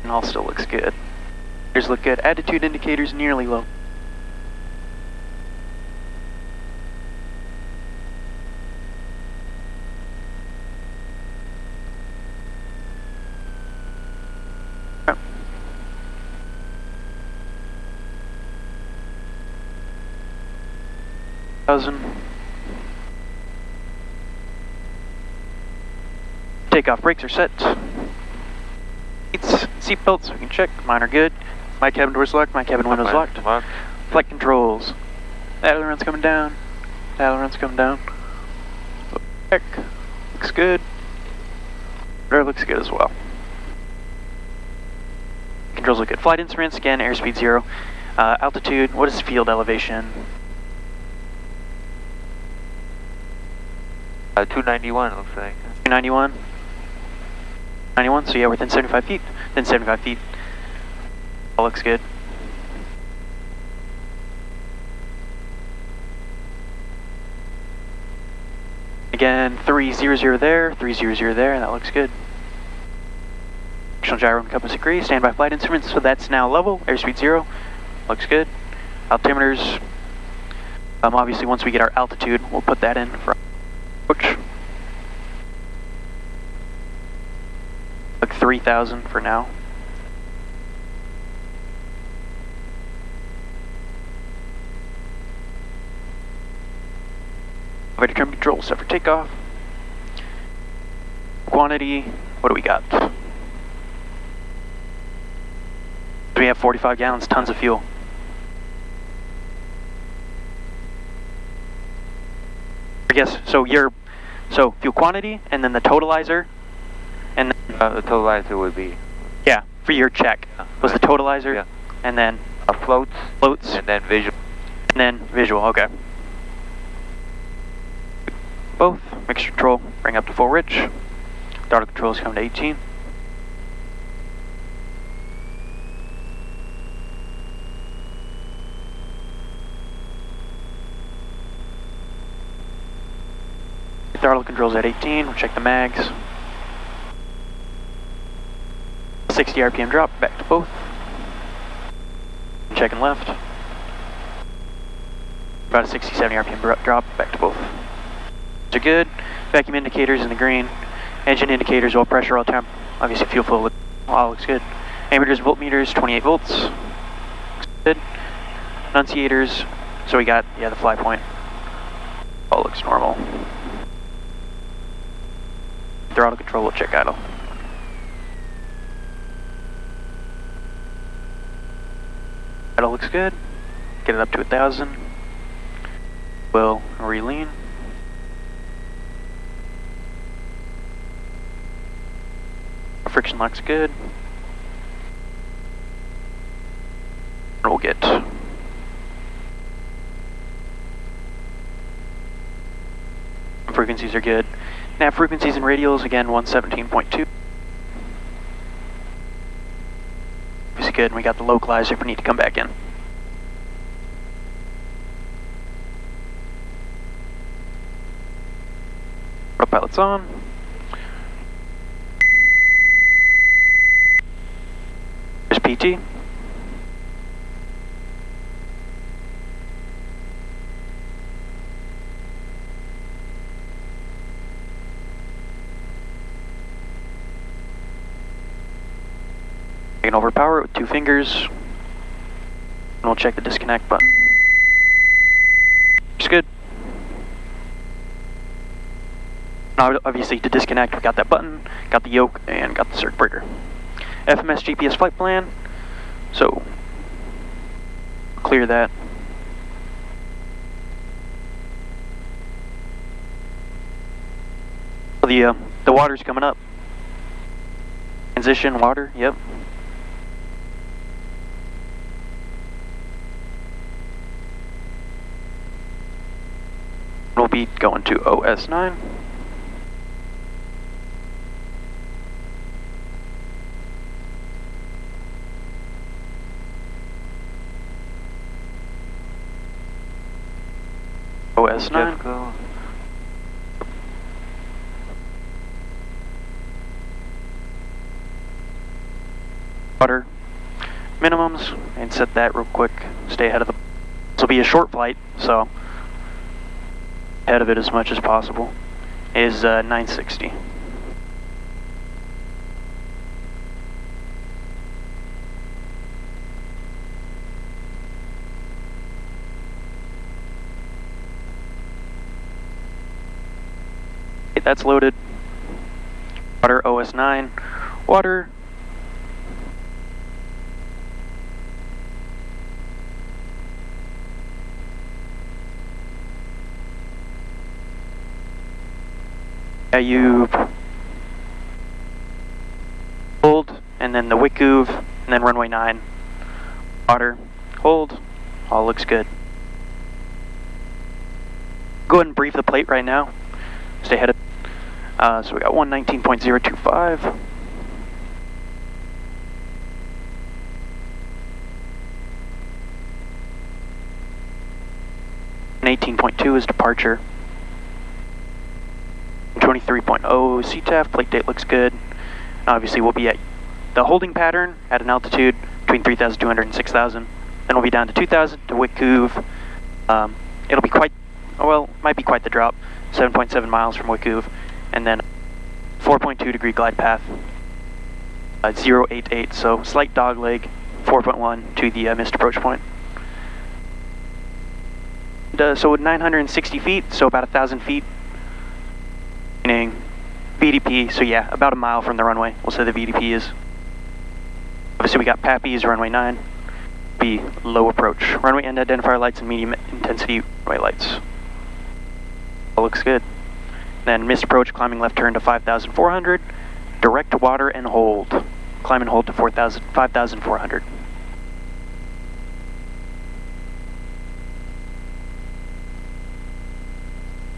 and all still looks good. Indicators look good. Attitude indicators nearly low. Takeoff brakes are set. Seat belts, we can check. Mine are good. My cabin door's locked. My cabin window's locked. Flight controls. The aileron's coming down. The aileron's coming down. Check. Looks good. Rudder looks good as well. Controls look good. Flight instruments, again, airspeed 0. Altitude, what is field elevation? 291, it looks like. 291? 91, so yeah, within 75 feet. Within 75 feet. All looks good. Again, 300 there, 300 there, that looks good. Directional gyro and compass agree. Standby flight instruments, so that's now level. Airspeed 0, looks good. Altimeters, obviously once we get our altitude, we'll put that in for approach. Like 3,000 for now. Elevator trim control set for takeoff. Quantity, what do we got? We have 45 gallons, tons of fuel. I guess, so fuel quantity, and then the totalizer, and then, the totalizer would be... Yeah, for your check, was the totalizer, yeah. And then... floats, and then visual. And then visual, okay. Both, mixture control, bring up to full rich. Throttle controls come to 18. Throttle controls at 18, we'll check the mags. 60 RPM drop, back to both. Checking left. About a 60, 70 RPM drop, back to both. Those are good. Vacuum indicators in the green. Engine indicators, oil pressure, oil temp. Obviously fuel flow, all looks good. Ammeters, voltmeters, 28 volts. Looks good. Annunciators, so we got, yeah, the fly point. All looks normal. Throttle control, we'll check idle. Idle looks good. Get it up to 1,000. We'll re-lean. Friction lock's good. We'll get frequencies are good. Nav frequencies and radials, again, 117.2. Is good, and we got the localizer if we need to come back in. Autopilot's on. There's PT. I can overpower it with 2 fingers. And we'll check the disconnect button. It's good. Now, obviously, to disconnect, we got that button, got the yoke, and got the circuit breaker. FMS GPS flight plan. So, clear that. The water's coming up. Transition water, yep. We'll be going to OS9. OS9. water minimums and set that real quick. Stay ahead of the. This will be a short flight, so ahead of it as much as possible. Is 960. Okay, that's loaded. Water OS9. Water. You hold, and then the WICUV, and then runway 9. Water, hold, all looks good. Go ahead and brief the plate right now. Stay ahead of. So we got 119.025. And 18.2 is departure. 23.0 CTAF, plate date looks good. Obviously we'll be at the holding pattern at an altitude between 3,200 and 6,000. Then we'll be down to 2,000 to WICUV. It'll be quite, well, might be quite the drop, 7.7 miles from WICUV. And then 4.2 degree glide path, 088, so slight dog leg, 4.1 to the missed approach point. And, so with 960 feet, so about 1,000 feet, VDP, so yeah, about a mile from the runway, we'll say the VDP is. Obviously we got PAPIs, runway 9, be low approach. Runway end identifier lights and medium intensity runway lights. All looks good. Then missed approach, climbing left turn to 5,400, direct to water and hold. Climb and hold to 5,400.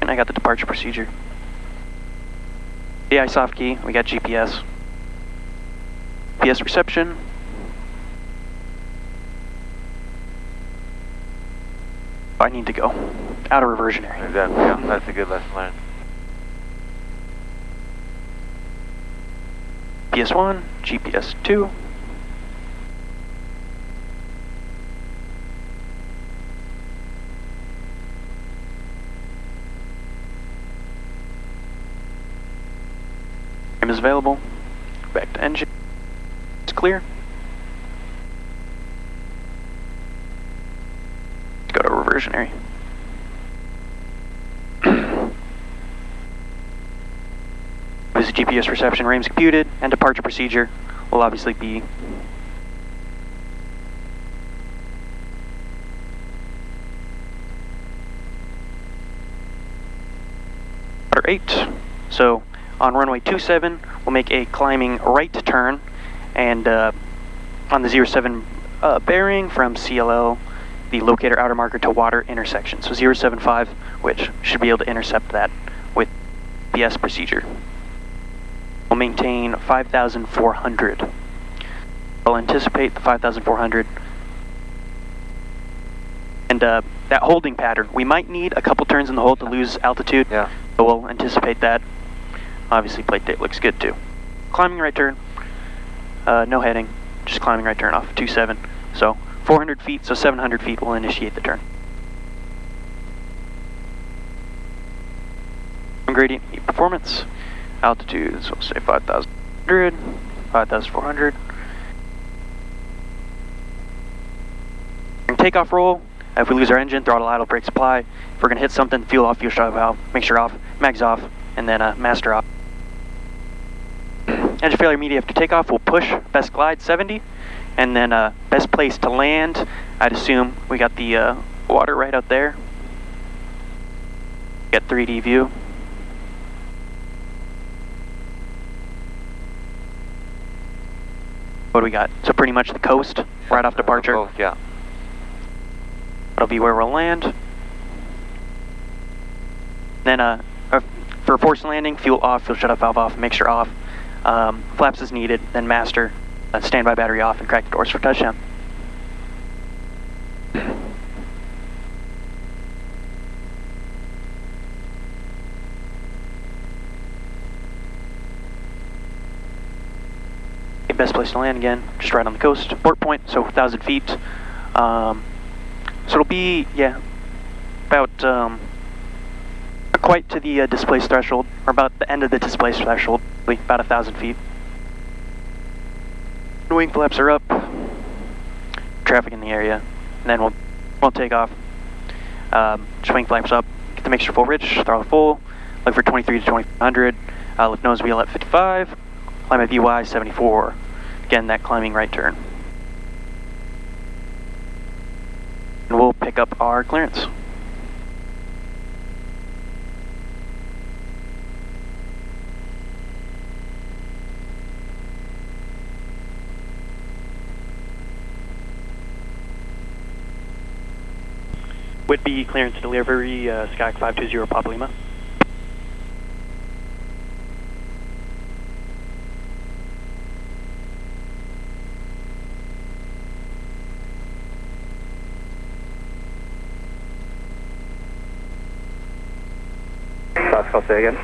And I got the departure procedure. AI soft key, we got GPS. GPS reception. I need to go. Out of reversionary. Yeah, that's a good lesson learned. GPS 1, GPS 2. Is available. Back to engine. It's clear. Let's go to reversionary. This is GPS reception, RAM's computed, and departure procedure will obviously be Water 8. So on runway 27, we'll make a climbing right turn, and on the 07 bearing from CLL, the locator outer marker to water intersection. So 075, which should be able to intercept that with GPS procedure. We'll maintain 5,400. I'll anticipate the 5,400. And that holding pattern, we might need a couple turns in the hold to lose altitude, Yeah. but we'll anticipate that. Obviously, plate date looks good too. Climbing right turn, no heading, just climbing right turn off 27. So 400 feet, so 700 feet will initiate the turn. Gradient heat performance, altitude, so we'll say 5,100, 5,400. Takeoff roll, if we lose our engine, throttle idle, brake supply. If we're gonna hit something, fuel off, fuel shut valve, make sure off, mags off, and then master off. Engine failure immediate after takeoff, we'll push best glide 70, and then best place to land, I'd assume we got the water right out there. Get 3D view. What do we got? So pretty much the coast, right off departure. Both, yeah. That'll be where we'll land. Then for forced landing, fuel off, fuel shut-off valve off, mixture off. Flaps as needed, then master, standby battery off, and crack the doors for touchdown. best place to land again, just right on the coast. Port point, so 1,000 feet. So it'll be, yeah, about quite to the displaced threshold, or about the end of the displaced threshold, about 1,000 feet. The wing flaps are up, traffic in the area, and then we'll take off. Just wing flaps up, get the mixture full rich, throttle full, look for 23 to 2500, lift nose wheel at 55, climb at VY 74. Again, that climbing right turn. And we'll pick up our clearance. Would be clearance delivery, Sky 520 Papa Lima. I'll say again.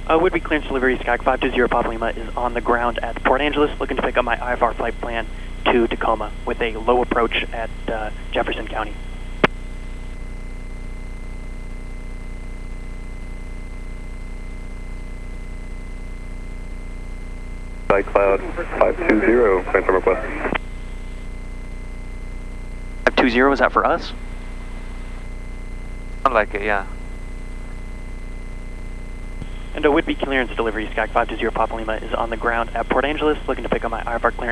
Would be clearance delivery, Sky 520 Papa Lima is on the ground at Port Angeles, looking to pick up my IFR flight plan to Tacoma with a low approach at Jefferson County. Sky Cloud 520, transfer request. 520, is that for us? Sounds like it, yeah. And would be clearance delivery, Sky 520 Papa Lima is on the ground at Port Angeles, looking to pick up my IFR clearance